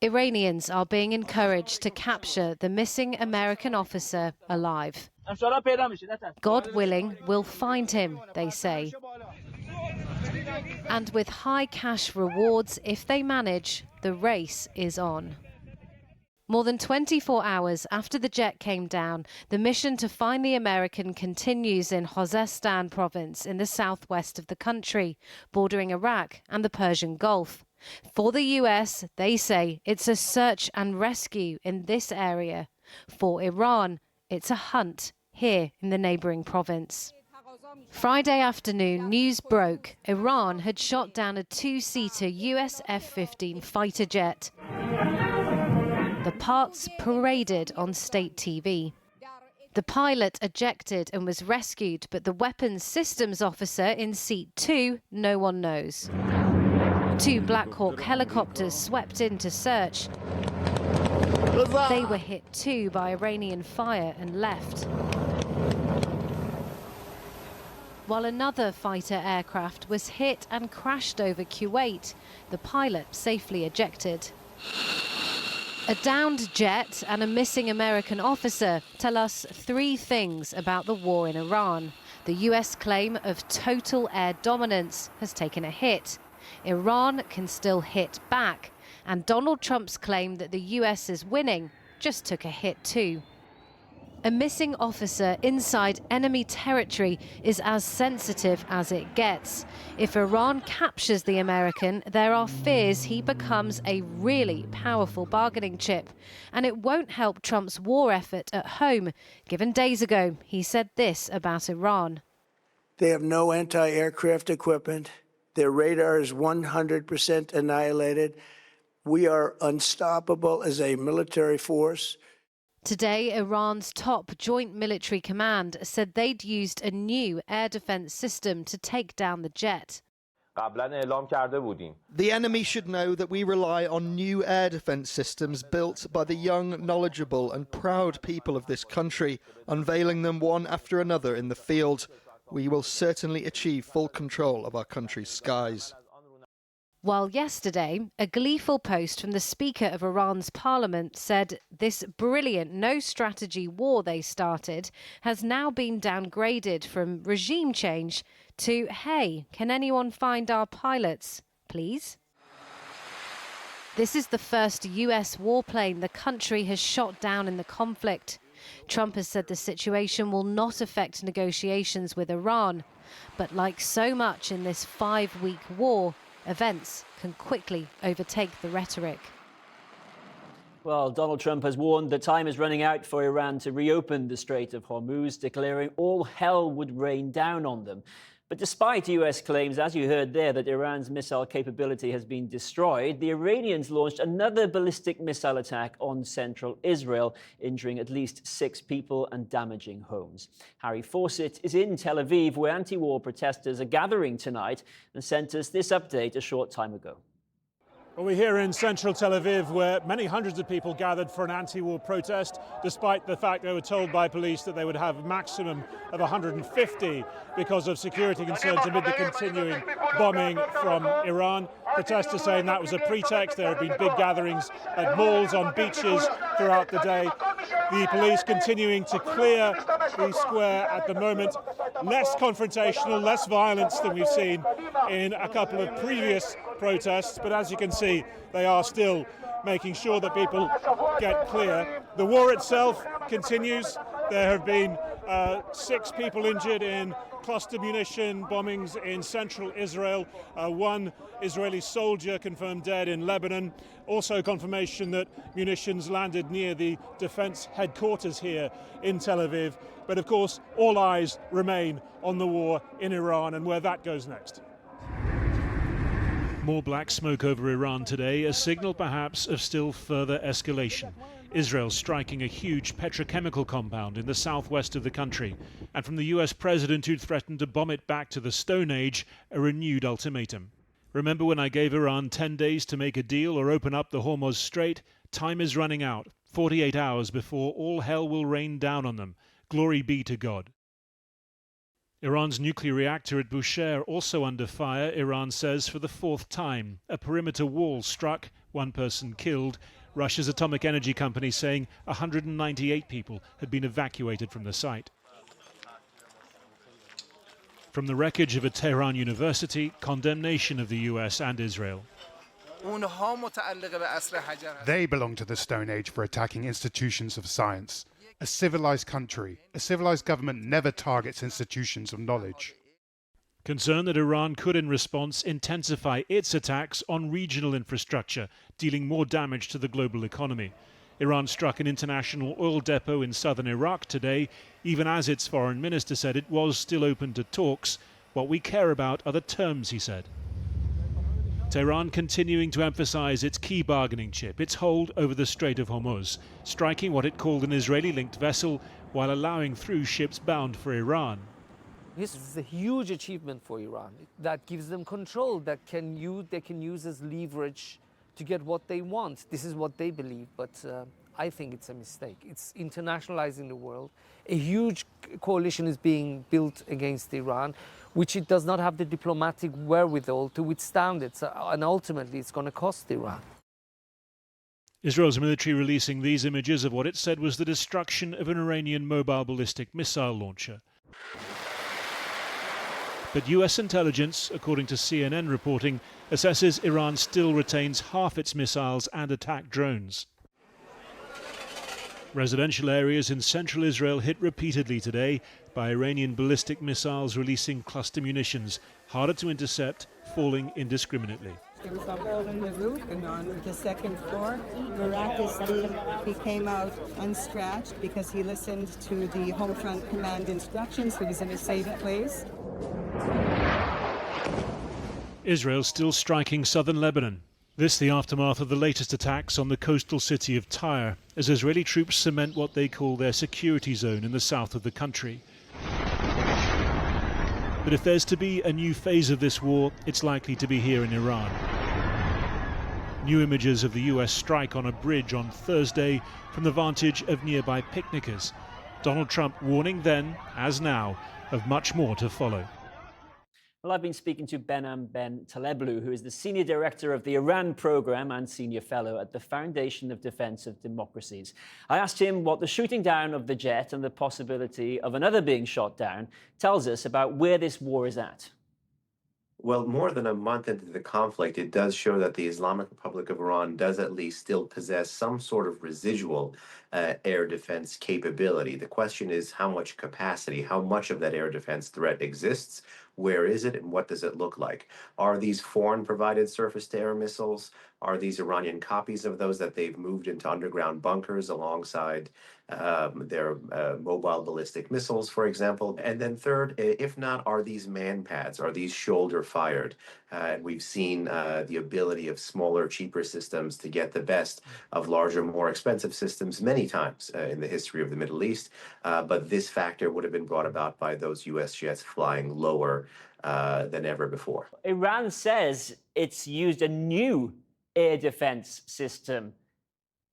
Iranians are being encouraged to capture the missing American officer alive. God willing, we'll find him, they say. And with high cash rewards if they manage, the race is on. More than 24 hours after the jet came down, the mission to find the American continues in Khuzestan province in the southwest of the country, bordering Iraq and the Persian Gulf. For the US, they say it's a search and rescue in this area. For Iran, it's a hunt here in the neighboring province. Friday afternoon, news broke Iran had shot down a two-seater US F-15 fighter jet. The parts paraded on state TV. The pilot ejected and was rescued, but the weapons systems officer in seat 2, no one knows. 2 Black Hawk helicopters swept in to search. They were hit too by Iranian fire and left. While another fighter aircraft was hit and crashed over Kuwait, the pilot safely ejected. A downed jet and a missing American officer tell us 3 things about the war in Iran. The US claim of total air dominance has taken a hit. Iran can still hit back. And Donald Trump's claim that the US is winning just took a hit too. A missing officer inside enemy territory is as sensitive as it gets. If Iran captures the American, there are fears he becomes a really powerful bargaining chip. And it won't help Trump's war effort at home, given days ago he said this about Iran. They have no anti-aircraft equipment. Their radar is 100% annihilated. We are unstoppable as a military force. Today, Iran's top joint military command said they'd used a new air defense system to take down the jet. The enemy should know that we rely on new air defense systems built by the young, knowledgeable and proud people of this country, unveiling them one after another in the field. We will certainly achieve full control of our country's skies. While yesterday, a gleeful post from the Speaker of Iran's parliament said this brilliant no-strategy war they started has now been downgraded from regime change to, hey, can anyone find our pilots, please? This is the first US warplane the country has shot down in the conflict. Trump has said the situation will not affect negotiations with Iran. But like so much in this 5-week war, events can quickly overtake the rhetoric. Well, Donald Trump has warned that time is running out for Iran to reopen the Strait of Hormuz, declaring all hell would rain down on them. But despite US claims, as you heard there, that Iran's missile capability has been destroyed, the Iranians launched another ballistic missile attack on central Israel, injuring at least 6 people and damaging homes. Harry Fawcett is in Tel Aviv, where anti-war protesters are gathering tonight, and sent us this update a short time ago. Well, we're here in central Tel Aviv, where many hundreds of people gathered for an anti-war protest, despite the fact they were told by police that they would have a maximum of 150 because of security concerns amid the continuing bombing from Iran. Protesters saying that was a pretext. There have been big gatherings at malls, on beaches throughout the day. The police continuing to clear the square at the moment. Less confrontational, less violence than we've seen in a couple of previous protests, but as you can see, they are still making sure that people get clear. The war itself continues. There have been 6 people injured in cluster munition bombings in central Israel. 1 Israeli soldier confirmed dead in Lebanon. Also confirmation that munitions landed near the defense headquarters here in Tel Aviv. But of course, all eyes remain on the war in Iran and where that goes next. More black smoke over Iran today, a signal perhaps of still further escalation. Israel striking a huge petrochemical compound in the southwest of the country, and from the US president who'd threatened to bomb it back to the Stone Age, a renewed ultimatum. Remember when I gave Iran 10 days to make a deal or open up the Hormuz Strait? Time is running out, 48 hours before all hell will rain down on them. Glory be to God. Iran's nuclear reactor at Bushehr also under fire, Iran says, for the 4th time. A perimeter wall struck, one person killed. Russia's atomic energy company saying 198 people had been evacuated from the site. From the wreckage of a Tehran university, condemnation of the US and Israel. They belong to the Stone Age for attacking institutions of science. A civilized country, a civilized government never targets institutions of knowledge. Concern that Iran could, in response, intensify its attacks on regional infrastructure, dealing more damage to the global economy. Iran struck an international oil depot in southern Iraq today, even as its foreign minister said it was still open to talks. What we care about are the terms, he said. Tehran continuing to emphasize its key bargaining chip, its hold over the Strait of Hormuz, striking what it called an Israeli-linked vessel while allowing through ships bound for Iran. This is a huge achievement for Iran. That gives them control that they can use as leverage to get what they want. This is what they believe, but I think it's a mistake. It's internationalizing the world. A huge coalition is being built against Iran, which it does not have the diplomatic wherewithal to withstand it. And ultimately, it's going to cost Iran. Israel's military releasing these images of what it said was the destruction of an Iranian mobile ballistic missile launcher. But US intelligence, according to CNN reporting, assesses Iran still retains half its missiles and attack drones. Residential areas in central Israel hit repeatedly today by Iranian ballistic missiles releasing cluster munitions, harder to intercept, falling indiscriminately. There was a hole in the roof and on the second floor. Miraculously, he came out unscratched because he listened to the Home Front Command instructions. He was in a safe place. Israel still striking southern Lebanon. This the aftermath of the latest attacks on the coastal city of Tyre, as Israeli troops cement what they call their security zone in the south of the country. But if there's to be a new phase of this war, it's likely to be here in Iran. New images of the US strike on a bridge on Thursday from the vantage of nearby picnickers. Donald Trump warning then, as now, of much more to follow. Well, I've been speaking to Behnam Ben Taleblu, who is the Senior Director of the Iran Program and Senior Fellow at the Foundation of Defense of Democracies. I asked him what the shooting down of the jet and the possibility of another being shot down tells us about where this war is at. Well, more than a month into the conflict, it does show that the Islamic Republic of Iran does at least still possess some sort of residual air defense capability. The question is how much capacity, how much of that air defense threat exists, where is it, and what does it look like? Are these foreign-provided surface-to-air missiles? Are these Iranian copies of those that they've moved into underground bunkers alongside their mobile ballistic missiles, for example? And then third, if not, are these man pads? Are these shoulder-fired? And we've seen the ability of smaller, cheaper systems to get the best of larger, more expensive systems many times in the history of the Middle East. But this factor would have been brought about by those U.S. jets flying lower than ever before. Iran says it's used a new air defense system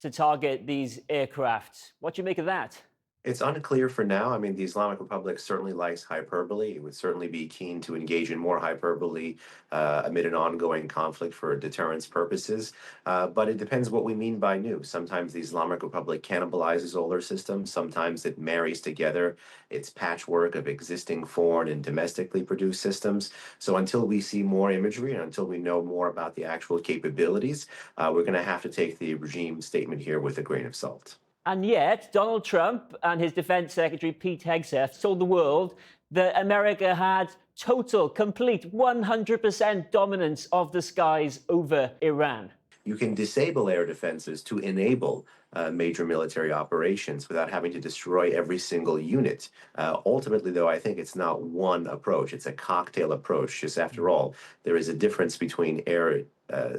to target these aircraft. What do you make of that? It's unclear for now. I mean, the Islamic Republic certainly likes hyperbole. It would certainly be keen to engage in more hyperbole amid an ongoing conflict for deterrence purposes. But it depends what we mean by new. Sometimes the Islamic Republic cannibalizes older systems. Sometimes it marries together its patchwork of existing foreign and domestically produced systems. So until we see more imagery and until we know more about the actual capabilities, we're going to have to take the regime statement here with a grain of salt. And yet, Donald Trump and his Defense Secretary Pete Hegseth told the world that America had total, complete, 100% dominance of the skies over Iran. You can disable air defenses to enable major military operations without having to destroy every single unit. Ultimately, though, I think it's not one approach. It's a cocktail approach. Just after all, there is a difference between air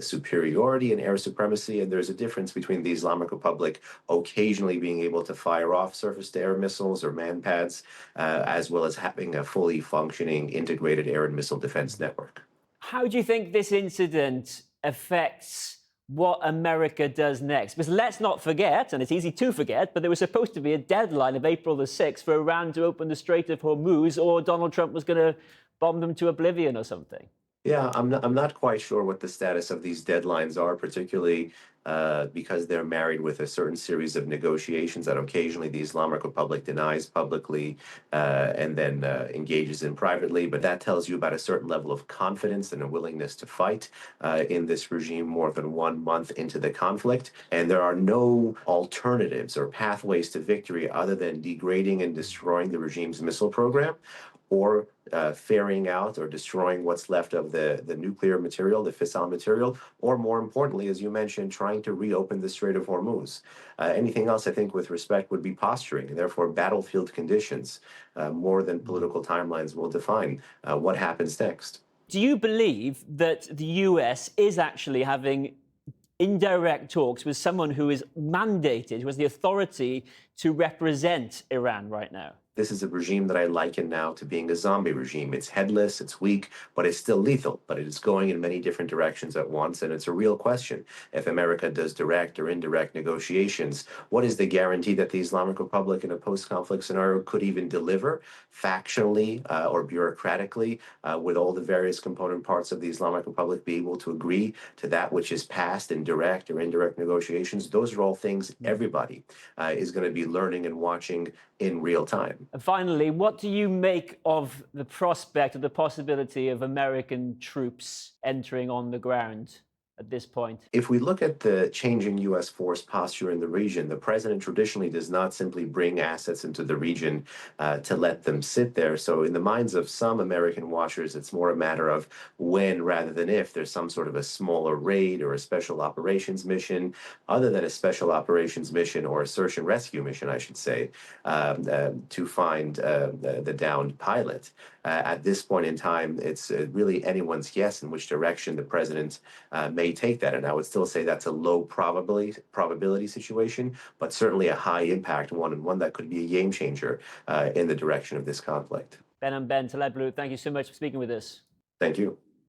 superiority and air supremacy, and there's a difference between the Islamic Republic occasionally being able to fire off surface-to-air missiles or man pads, as well as having a fully functioning integrated air and missile defense network. How do you think this incident affects what America does next? Because let's not forget, and it's easy to forget, but there was supposed to be a deadline of April the 6th for Iran to open the Strait of Hormuz, or Donald Trump was going to bomb them to oblivion or something. Yeah, I'm not quite sure what the status of these deadlines are, particularly because they're married with a certain series of negotiations that occasionally the Islamic Republic denies publicly and then engages in privately. But that tells you about a certain level of confidence and a willingness to fight in this regime more than 1 month into the conflict. And there are no alternatives or pathways to victory other than degrading and destroying the regime's missile program or ferrying out or destroying what's left of the nuclear material, the fissile material, or more importantly, as you mentioned, trying to reopen the Strait of Hormuz. Anything else, I think, with respect, would be posturing, and therefore battlefield conditions, more than political timelines, will define what happens next. Do you believe that the US is actually having indirect talks with someone who is mandated, who has the authority to represent Iran right now? This is a regime that I liken now to being a zombie regime. It's headless, it's weak, but it's still lethal. But it is going in many different directions at once. And it's a real question. If America does direct or indirect negotiations, what is the guarantee that the Islamic Republic in a post conflict scenario could even deliver factionally or bureaucratically with all the various component parts of the Islamic Republic be able to agree to that which is passed in direct or indirect negotiations? Those are all things everybody is going to be learning and watching in real time. And finally, what do you make of the prospect of the possibility of American troops entering on the ground at this point? If we look at the changing U.S. force posture in the region, the president traditionally does not simply bring assets into the region to let them sit there. So, in the minds of some American watchers, it's more a matter of when rather than if there's some sort of a smaller raid or a special operations mission, other than a special operations mission or a search and rescue mission, I should say, to find the downed pilot. At this point in time, it's really anyone's guess in which direction the president may take that. And I would still say that's a low probability situation, but certainly a high impact one, and one that could be a game changer in the direction of this conflict. Ben and Ben Taleblu, thank you so much for speaking with us. Thank you.